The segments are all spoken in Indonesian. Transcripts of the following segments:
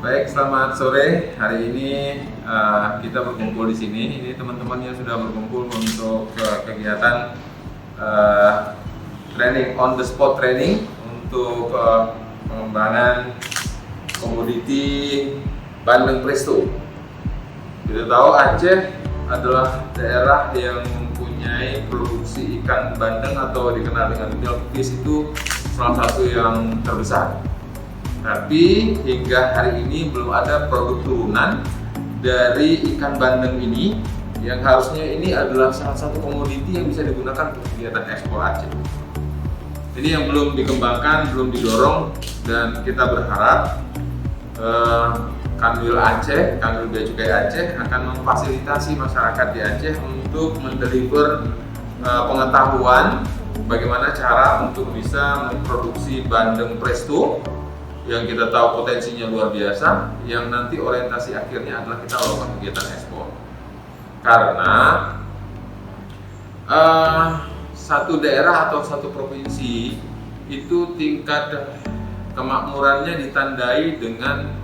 Baik, selamat sore. Hari ini kita berkumpul di sini. Ini teman-teman yang sudah berkumpul untuk kegiatan training on the spot training untuk pengembangan komoditi bandeng presto. Kita tahu Aceh adalah daerah yang mempunyai produksi ikan bandeng atau dikenal dengan milk fish itu salah satu yang terbesar. Tapi hingga hari ini belum ada produk turunan dari ikan bandeng ini yang harusnya ini adalah salah satu komoditi yang bisa digunakan untuk kegiatan ekspor Aceh. Ini yang belum dikembangkan, belum didorong, dan kita berharap Kanwil Aceh, Kanwil Bea Cukai Aceh akan memfasilitasi masyarakat di Aceh untuk mendeliver pengetahuan bagaimana cara untuk bisa memproduksi bandeng presto yang kita tahu potensinya luar biasa, yang nanti orientasi akhirnya adalah kita lakukan kegiatan ekspor. Karena satu daerah atau satu provinsi itu tingkat kemakmurannya ditandai dengan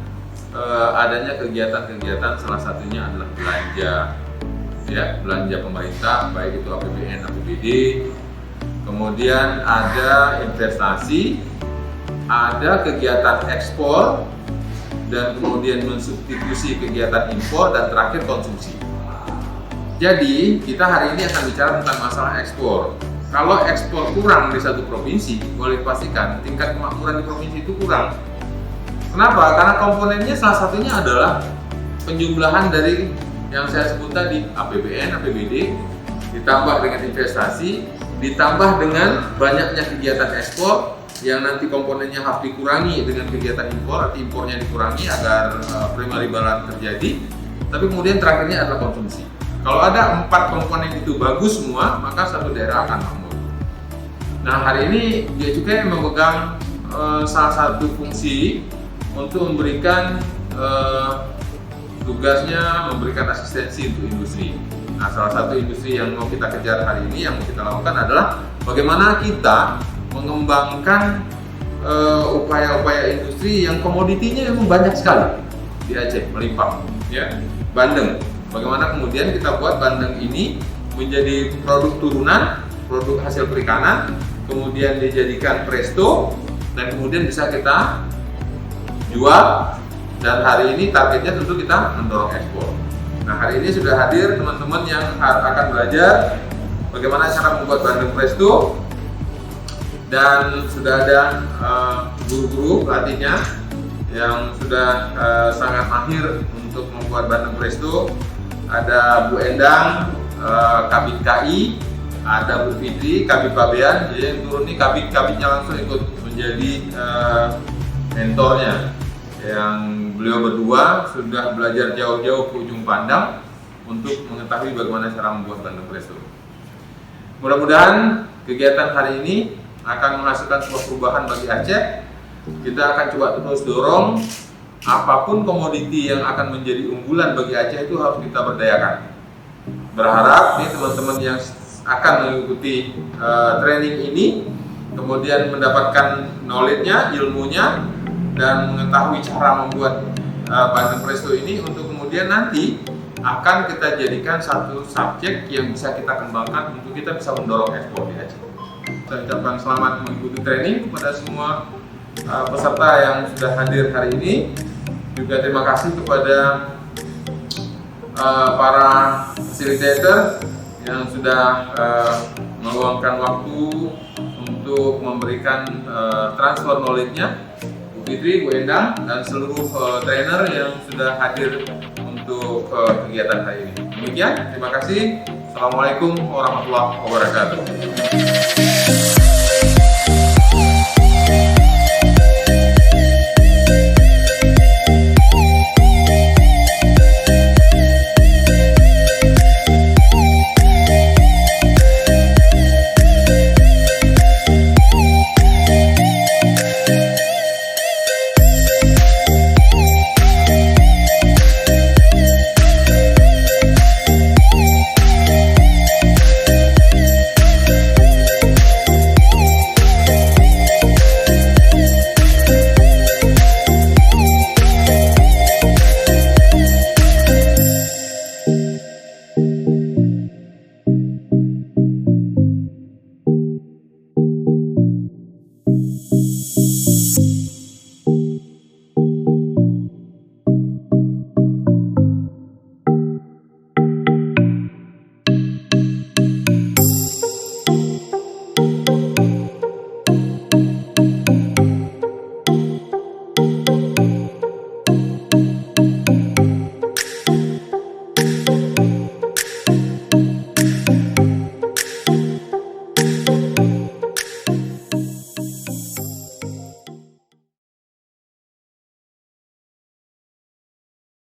adanya kegiatan-kegiatan, salah satunya adalah belanja pemerintah, baik itu APBN, APBD, kemudian ada investasi, ada kegiatan ekspor, dan kemudian mensubstitusi kegiatan impor, dan terakhir konsumsi. Jadi kita hari ini akan bicara tentang masalah ekspor. Kalau ekspor kurang di satu provinsi, boleh dipastikan tingkat kemakmuran di provinsi itu kurang. Kenapa? Karena komponennya salah satunya adalah penjumlahan dari yang saya sebut tadi, APBN, APBD, ditambah dengan investasi, ditambah dengan banyaknya kegiatan ekspor yang nanti komponennya harus dikurangi dengan kegiatan impor, arti impornya dikurangi agar prima ribalan terjadi. Tapi kemudian terakhirnya adalah konsumsi. Kalau ada 4 komponen itu bagus semua, maka satu daerah akan makmur. Nah, hari ini Bea Cukai memegang salah satu fungsi untuk memberikan tugasnya memberikan asistensi untuk industri. Nah, salah satu industri yang mau kita kejar hari ini, yang mau kita lakukan adalah bagaimana kita mengembangkan upaya-upaya industri yang komoditinya memang banyak sekali di Aceh, melimpah, ya. Bandeng. Bagaimana kemudian kita buat bandeng ini menjadi produk turunan, produk hasil perikanan, kemudian dijadikan presto, dan kemudian bisa kita jual. Dan hari ini targetnya tentu kita mendorong ekspor. Nah, hari ini sudah hadir teman-teman yang akan belajar bagaimana cara membuat bandeng presto, dan sudah ada guru-guru pelatihnya yang sudah sangat mahir untuk membuat bandeng presto. Ada Bu Endang, Kabid KI, ada Bu Fitri, Kabid Pabean. Jadi yang turun ini kabid-kabidnya langsung ikut menjadi mentornya. Yang beliau berdua sudah belajar jauh-jauh ke ujung pandang untuk mengetahui bagaimana cara membuat bandeng presto. Mudah-mudahan kegiatan hari ini akan menghasilkan sebuah perubahan bagi Aceh. Kita akan coba terus dorong apapun komoditi yang akan menjadi unggulan bagi Aceh itu harus kita berdayakan. Berharap nih teman-teman yang akan mengikuti training ini kemudian mendapatkan knowledge-nya, ilmunya, dan mengetahui cara membuat bandeng presto ini untuk kemudian nanti akan kita jadikan satu subjek yang bisa kita kembangkan untuk kita bisa mendorong ekspor di Aceh. Saya ucapkan selamat mengikuti training kepada semua peserta yang sudah hadir hari ini. Juga terima kasih kepada para facilitator yang sudah meluangkan waktu untuk memberikan transfer knowledge-nya, Bu Fitri, Bu Endang, dan seluruh trainer yang sudah hadir untuk kegiatan hari ini. Demikian, terima kasih. Assalamualaikum warahmatullahi wabarakatuh.